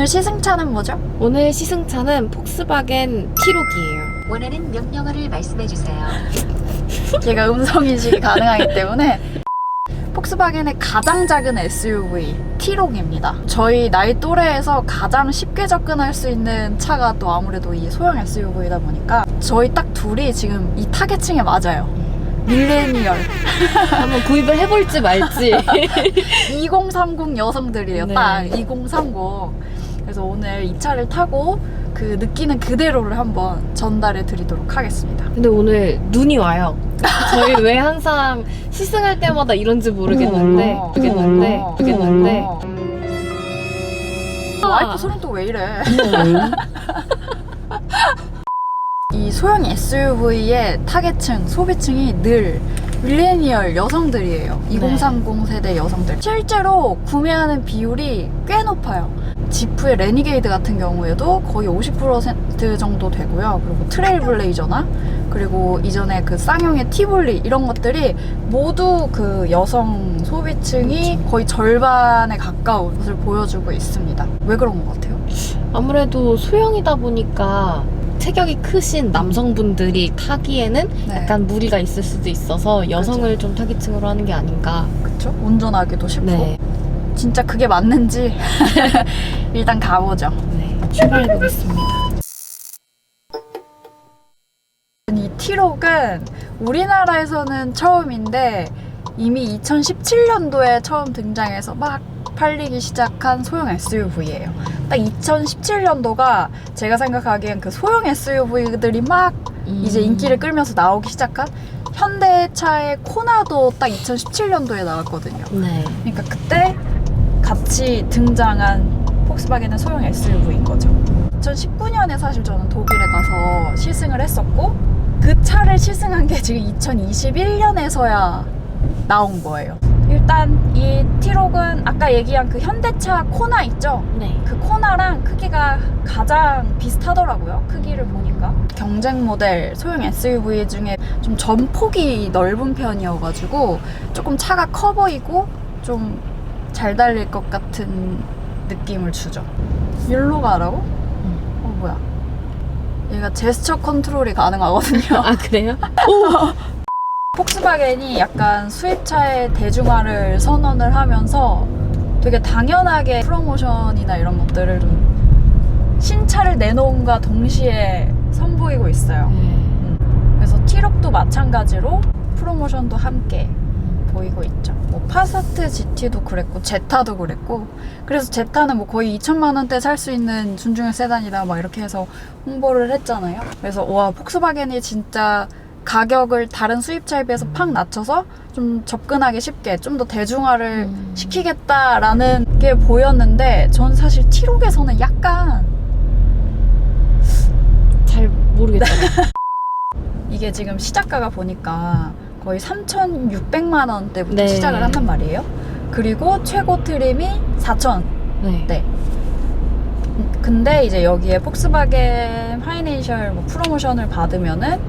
오늘 시승차는 뭐죠? 오늘 시승차는 폭스바겐 T-Roc이에요. 원하는 명령어를 말씀해주세요. 얘가 음성인식이 가능하기 때문에 폭스바겐의 가장 작은 SUV T-Roc입니다. 저희 나이 또래에서 가장 쉽게 접근할 수 있는 차가 또 아무래도 이 소형 SUV이다 보니까 저희 딱 둘이 지금 이 타겟층에 맞아요. 밀레니얼 한번 구입을 해볼지 말지. 2030 여성들이에요. 네. 딱 2030. 그래서 오늘 이 차를 타고 그 느끼는 그대로를 한번 전달해 드리도록 하겠습니다. 근데 오늘 눈이 와요. 저희 왜 항상 시승할 때마다 이런지 모르겠는데 와이프 소리는 또 왜 이래? 이 소형 SUV의 타겟층, 소비층이 늘 밀레니얼 여성들이에요. 2030 세대 여성들. 실제로 구매하는 비율이 꽤 높아요. 지프의 레니게이드 같은 경우에도 거의 50% 정도 되고요. 그리고 트레일블레이저나 그리고 이전에 그 쌍용의 티볼리 이런 것들이 모두 그 여성 소비층이 거의 절반에 가까운 것을 보여주고 있습니다. 왜 그런 것 같아요? 아무래도 소형이다 보니까 체격이 크신 남성분들이 타기에는 네. 약간 무리가 있을 수도 있어서 여성을 좀 타깃층으로 하는 게 아닌가. 그쵸? 운전하기도 쉽고. 네. 진짜 그게 맞는지 일단 가보죠. 네. 출발해보겠습니다. 이 T-Roc은 우리나라에서는 처음인데 이미 2017년도에 처음 등장해서 막 팔리기 시작한 소형 SUV예요. 딱 2017년도가 제가 생각하기엔 그 소형 SUV들이 막 이제 인기를 끌면서 나오기 시작한 현대차의 코나도 딱 2017년도에 나왔거든요. 네. 그러니까 그때 같이 등장한 폭스바겐의 소형 SUV인 거죠. 2019년에 사실 저는 독일에 가서 시승을 했었고 그 차를 시승한 게 지금 2021년에서야 나온 거예요. 일단 이 T-Roc은 아까 얘기한 그 현대차 코나 있죠? 네. 그 코나랑 크기가 가장 비슷하더라고요. 크기를 보니까. 경쟁 모델 소형 SUV 중에 좀 전폭이 넓은 편이어가지고 조금 차가 커 보이고 좀 잘 달릴 것 같은 느낌을 주죠. 일로 가라고? 뭐야. 얘가 제스처 컨트롤이 가능하거든요. 아, 그래요? 폭스바겐이 약간 수입차의 대중화를 선언을 하면서 되게 당연하게 프로모션이나 이런 것들을 좀 신차를 내놓음과 동시에 선보이고 있어요. 그래서 T-Roc도 마찬가지로 프로모션도 함께 보이고 있죠. 뭐 파사트 GT도 그랬고 제타도 그랬고 그래서 제타는 뭐 거의 2천만 원대 살 수 있는 준중형 세단이다 막 이렇게 해서 홍보를 했잖아요. 그래서 와 폭스바겐이 진짜 가격을 다른 수입차에 비해서 팍 낮춰서 좀 접근하기 쉽게 좀 더 대중화를 시키겠다라는 게 보였는데 전 사실 T-Roc에서는 약간 잘 모르겠어요. 이게 지금 시작가가 보니까 거의 3,600만 원대부터 네. 시작을 한단 말이에요. 그리고 최고 트림이 4,000. 네. 네. 근데 이제 여기에 폭스바겐 파이낸셜 뭐 프로모션을 받으면은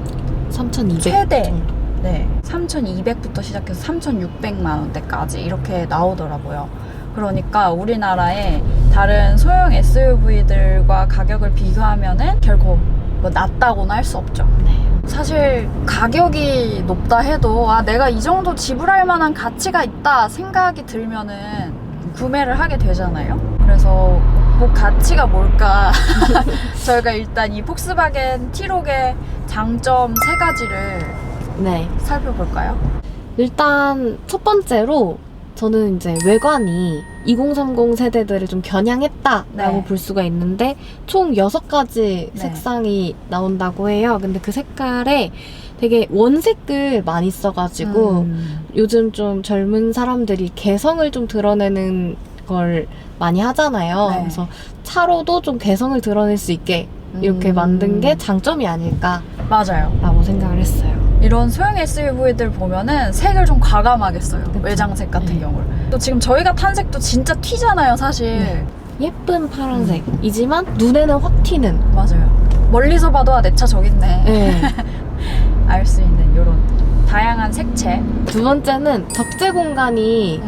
3,200 최대 정도. 네 3,200부터 시작해서 3,600만 원대까지 이렇게 나오더라고요. 그러니까 우리나라의 다른 소형 SUV들과 가격을 비교하면은 결코 뭐 낮다고는 할 수 없죠. 네. 사실 가격이 높다 해도 아 내가 이 정도 지불할 만한 가치가 있다 생각이 들면은 구매를 하게 되잖아요. 그래서 그 가치가 뭘까? 저희가 일단 이 폭스바겐 T-Roc의 장점 3가지를 네. 살펴볼까요? 일단 첫 번째로 저는 이제 외관이 2030 세대들을 좀 겨냥했다라고 네. 볼 수가 있는데 총 6가지 네. 색상이 나온다고 해요. 근데 그 색깔에 되게 원색을 많이 써가지고 요즘 좀 젊은 사람들이 개성을 좀 드러내는 걸 많이 하잖아요. 네. 그래서 차로도 좀 개성을 드러낼 수 있게 이렇게 만든 게 장점이 아닐까라고 맞아요. 생각을 했어요. 이런 소형 SUV들 보면은 색을 좀 과감하게 써요. 그쵸. 외장색 같은 네. 경우를. 또 지금 저희가 탄 색도 진짜 튀잖아요, 사실. 네. 예쁜 파란색이지만 눈에는 확 튀는. 맞아요. 멀리서 봐도 아, 내 차 저기 있네. 네. 알 수 있는 이런 다양한 색채. 두 번째는 적재 공간이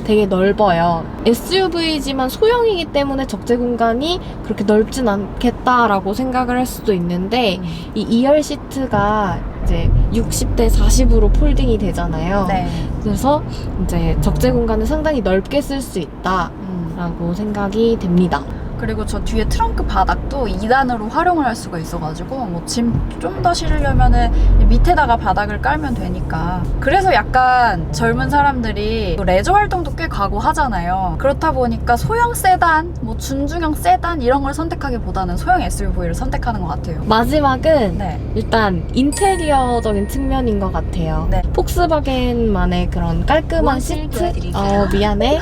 되게 넓어요. SUV지만 소형이기 때문에 적재 공간이 그렇게 넓진 않겠다라고 생각을 할 수도 있는데 이 2열 시트가 이제 60대 40으로 폴딩이 되잖아요. 네. 그래서 이제 적재 공간을 상당히 넓게 쓸 수 있다라고 생각이 됩니다. 그리고 저 뒤에 트렁크 바닥도 2단으로 활용을 할 수가 있어가지고 뭐 짐 좀 더 실으려면은 밑에다가 바닥을 깔면 되니까. 그래서 약간 젊은 사람들이 레저 활동도 꽤 가고 하잖아요. 그렇다 보니까 소형 세단, 뭐 준중형 세단 이런 걸 선택하기보다는 소형 SUV를 선택하는 것 같아요. 마지막은 네. 일단 인테리어적인 측면인 것 같아요. 네. 폭스바겐만의 그런 깔끔한 무엇을 시트? 도와드릴까요? 미안해.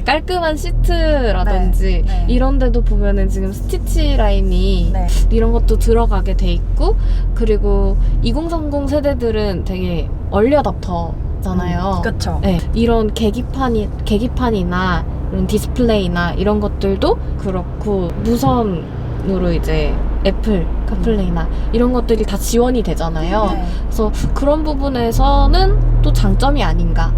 깔끔한 시트라든지 네. 이런 데도 보면은 지금 스티치 라인이 네. 이런 것도 들어가게 돼 있고, 그리고 2030 세대들은 되게 얼리어답터잖아요. 그쵸. 네, 이런 계기판이나 이런 디스플레이나 이런 것들도 그렇고 무선으로 이제 애플 카플레이나 이런 것들이 다 지원이 되잖아요. 네. 그래서 그런 부분에서는 또 장점이 아닌가.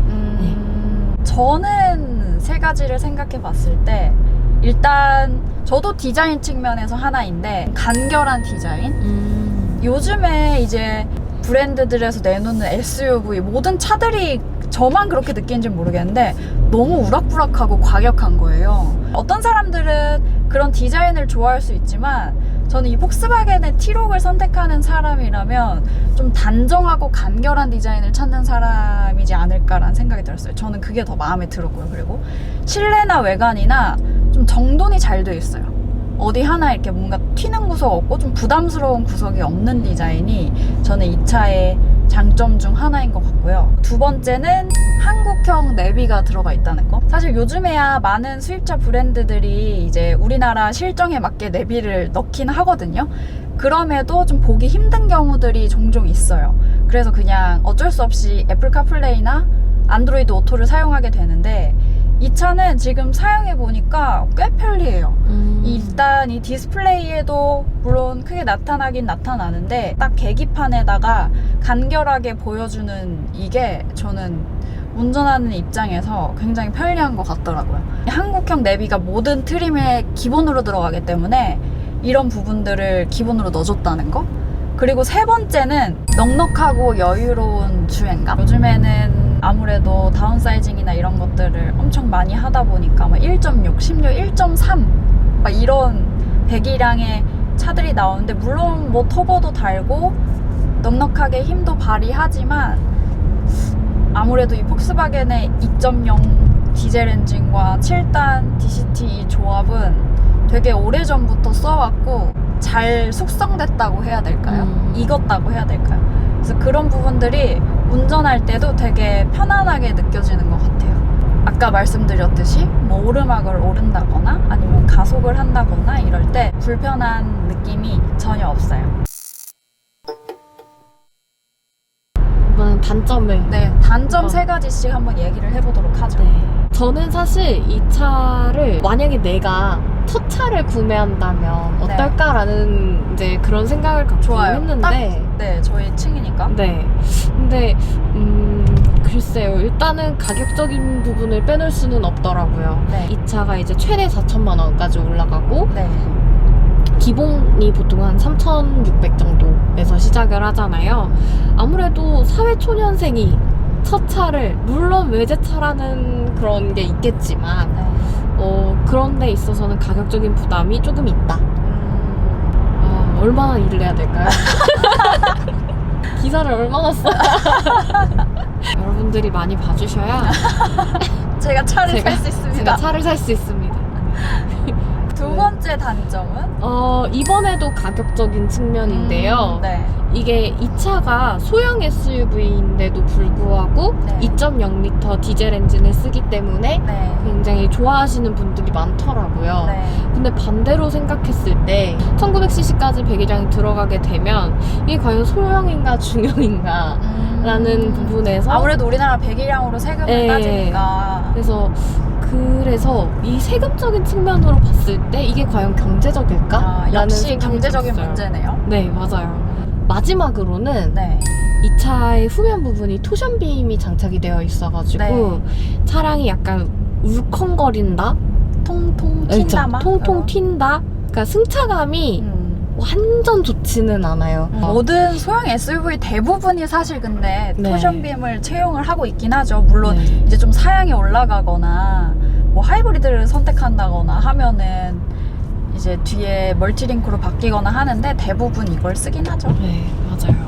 저는 세 가지를 생각해 봤을 때 일단 저도 디자인 측면에서 하나인데 간결한 디자인. 요즘에 이제 브랜드들에서 내놓는 SUV 모든 차들이 저만 그렇게 느끼는지 모르겠는데 너무 우락부락하고 과격한 거예요. 어떤 사람들은 그런 디자인을 좋아할 수 있지만 저는 이 폭스바겐의 T-록을 선택하는 사람이라면 좀 단정하고 간결한 디자인을 찾는 사람이지 않을까라는 생각이 들었어요. 저는 그게 더 마음에 들었고요. 그리고 실내나 외관이나 좀 정돈이 잘 돼 있어요. 어디 하나 이렇게 뭔가 튀는 구석 없고 좀 부담스러운 구석이 없는 디자인이 저는 이 차의 장점 중 하나인 것 같고요. 두 번째는 한국형 내비가 들어가 있다는 거. 사실 요즘에야 많은 수입차 브랜드들이 이제 우리나라 실정에 맞게 내비를 넣긴 하거든요. 그럼에도 좀 보기 힘든 경우들이 종종 있어요. 그래서 그냥 어쩔 수 없이 애플 카플레이나 안드로이드 오토를 사용하게 되는데 이 차는 지금 사용해보니까 꽤 편리해요. 일단 이 디스플레이에도 물론 크게 나타나긴 나타나는데 딱 계기판에다가 간결하게 보여주는 이게 저는 운전하는 입장에서 굉장히 편리한 것 같더라고요. 한국형 내비가 모든 트림에 기본으로 들어가기 때문에 이런 부분들을 기본으로 넣어줬다는 거. 그리고 세 번째는 넉넉하고 여유로운 주행감. 요즘에는 아무래도 다운사이징이나 이런 것들을 엄청 많이 하다 보니까 막 1.6, 심지어 1.3 막 이런 배기량의 차들이 나오는데 물론 뭐 터보도 달고 넉넉하게 힘도 발휘하지만 아무래도 이 폭스바겐의 2.0 디젤 엔진과 7단 DCT 이 조합은 되게 오래전부터 써왔고 잘 숙성됐다고 해야 될까요? 익었다고 해야 될까요? 그래서 그런 부분들이 운전할 때도 되게 편안하게 느껴지는 것 같아요. 아까 말씀드렸듯이 뭐 오르막을 오른다거나 아니면 가속을 한다거나 이럴 때 불편한 느낌이 전혀 없어요. 이번엔 단점을. 네, 단점 세 가지씩 한번 얘기를 해보도록 하죠. 네. 저는 사실 이 차를 만약에 내가 첫 차를 구매한다면 어떨까라는 이제 그런 생각을 갖고 좋아요. 했는데 네, 저희 층이니까. 네. 근데 글쎄요. 일단은 가격적인 부분을 빼놓을 수는 없더라고요. 네. 이 차가 이제 최대 4천만 원까지 올라가고 네. 기본이 보통 한 3,600 정도에서 시작을 하잖아요. 아무래도 사회초년생이 첫 차를, 물론 외제차라는 그런 게 있겠지만 그런 데 있어서는 가격적인 부담이 조금 있다. 얼마나 일을 해야 될까요? 기사를 얼마나 써? 여러분들이 많이 봐주셔야 제가 차를 살 수 있습니다. 제가 차를 살 수 있습니다. 두 번째 단점은? 이번에도 가격적인 측면인데요. 네. 이게 이 차가 소형 SUV인데도 불구하고 네. 2.0L 디젤 엔진을 쓰기 때문에 네. 굉장히 좋아하시는 분들이 많더라고요. 네. 근데 반대로 생각했을 때 1900cc까지 배기량이 들어가게 되면 이게 과연 소형인가 중형인가 라는 부분에서 아무래도 우리나라 배기량으로 세금을 네. 따지니까 그래서 이 세금적인 측면으로 봤을 때 이게 과연 경제적일까? 라는 역시 생각이 경제적인 들었어요. 문제네요. 네, 맞아요. 마지막으로는 네. 이 차의 후면 부분이 토션빔이 장착이 되어 있어가지고 네. 차량이 약간 울컹거린다? 통통 튄다 막 통통 튄다? 그러니까 승차감이 완전 좋지는 않아요. 모든 소형 SUV 대부분이 사실 근데 네. 토션빔을 채용을 하고 있긴 하죠. 물론 네. 이제 좀 사양이 올라가거나 뭐 하이브리드를 선택한다거나 하면은 이제 뒤에 멀티링크로 바뀌거나 하는데 대부분 이걸 쓰긴 하죠. 네, 맞아요.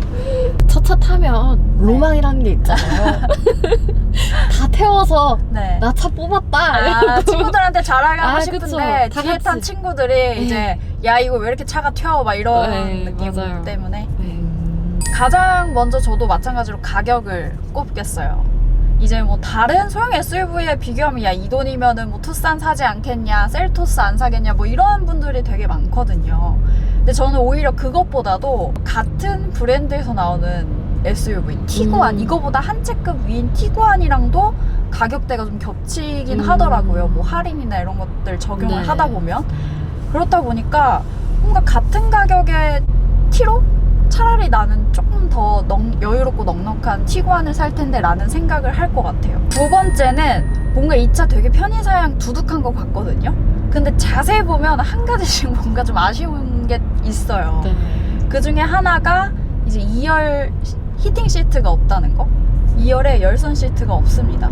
첫 차 타면 로망이라는 게 있잖아요. 다 태워서 네. 나 차 뽑았다. 아, 친구들한테 자랑하고 아, 싶은데 그쵸. 다 뒤에 탄 같이. 친구들이 이제 야 이거 왜 이렇게 차가 튀어 막 이런 네, 느낌 맞아요. 때문에 네. 가장 먼저 저도 마찬가지로 가격을 꼽겠어요. 이제 뭐 다른 소형 SUV에 비교하면 야 이 돈이면은 뭐 투싼 사지 않겠냐, 셀토스 안 사겠냐 뭐 이런 분들이 되게 많거든요. 근데 저는 오히려 그것보다도 같은 브랜드에서 나오는 SUV 티구안 이거보다 한 채급 위인 티구안이랑도 가격대가 좀 겹치긴 하더라고요. 뭐 할인이나 이런 것들 적용을 네. 하다 보면 그렇다 보니까 뭔가 같은 가격의 티로 차라리 나는 조금 더 여유롭고 넉넉한 티구안을 살 텐데 라는 생각을 할 것 같아요. 두 번째는 뭔가 이 차 되게 편의사양 두둑한 것 같거든요. 근데 자세히 보면 한 가지씩 뭔가 좀 아쉬운 게 있어요. 네. 그 중에 하나가 이제 2열 히팅 시트가 없다는 거. 2열에 열선 시트가 없습니다.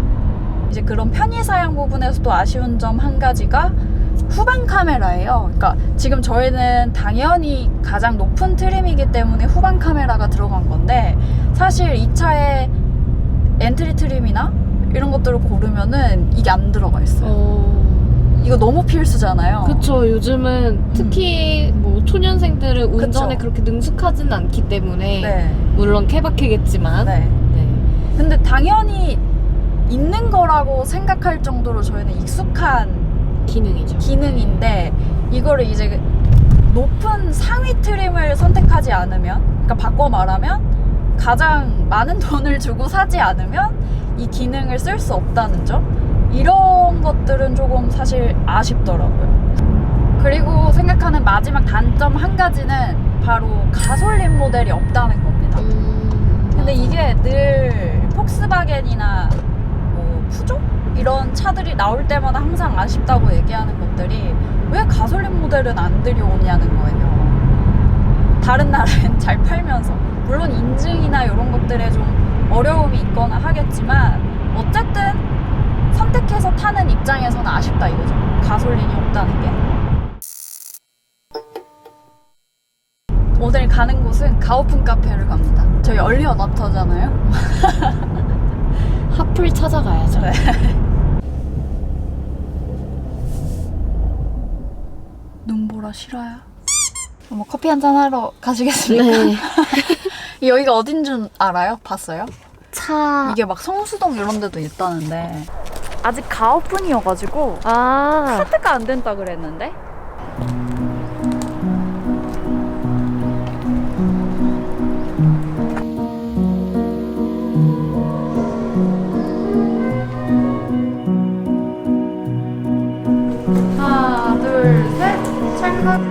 이제 그런 편의사양 부분에서도 아쉬운 점 한 가지가 후방 카메라예요. 그러니까 지금 저희는 당연히 가장 높은 트림이기 때문에 후방 카메라가 들어간 건데 사실 이 차에 엔트리 트림이나 이런 것들을 고르면은 이게 안 들어가 있어요. 이거 너무 필수잖아요. 그쵸. 요즘은 특히 뭐 초년생들은 운전에 그쵸. 그렇게 능숙하진 않기 때문에 네. 물론 케바케겠지만 네. 네. 근데 당연히 있는 거라고 생각할 정도로 저희는 익숙한 기능이죠. 기능인데 이거를 이제 높은 상위 트림을 선택하지 않으면, 그러니까 바꿔 말하면 가장 많은 돈을 주고 사지 않으면 이 기능을 쓸 수 없다는 점, 이런 것들은 조금 사실 아쉽더라고요. 그리고 생각하는 마지막 단점 한 가지는 바로 가솔린 모델이 없다는 겁니다. 근데 이게 늘 폭스바겐이나 뭐 푸조? 이런 차들이 나올 때마다 항상 아쉽다고 얘기하는 것들이 왜 가솔린 모델은 안 들여오냐는 거예요. 다른 나라엔 잘 팔면서. 물론 인증이나 이런 것들에 좀 어려움이 있거나 하겠지만 어쨌든 선택해서 타는 입장에서는 아쉽다 이거죠. 가솔린이 없다는 게. 오늘 가는 곳은 가오픈 카페를 갑니다. 저희 얼리 어답터잖아요. 하플 찾아가야죠. 네. 눈보라 싫어요? 뭐 커피 한잔 하러 가시겠습니까? 네. 여기가 어딘 줄 알아요? 봤어요? 차. 이게 막 성수동 이런 데도 있다는데 아직 가오픈이어가지고 아. 카드가 안 된다 그랬는데? 하나, 둘, 셋, 찰칵.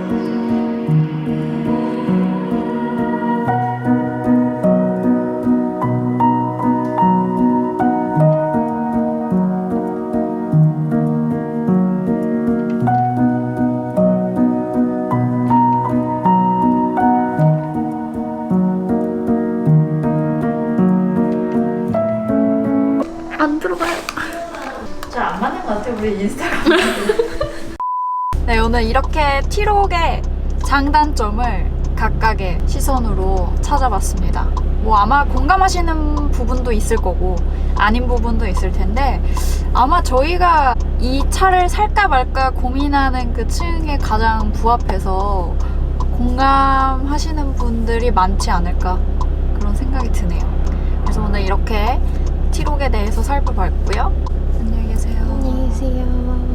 안 들어가요. 잘 안 맞는 것 같아요, 우리 인스타gram. 네, 오늘 이렇게 T-Roc의 장단점을 각각의 시선으로 찾아봤습니다. 뭐 아마 공감하시는 부분도 있을 거고 아닌 부분도 있을 텐데 아마 저희가 이 차를 살까 말까 고민하는 그 층에 가장 부합해서 공감하시는 분들이 많지 않을까 그런 생각이 드네요. 그래서 오늘 이렇게 T-Roc에 대해서 살펴봤고요. 안녕히 계세요. 안녕히 계세요.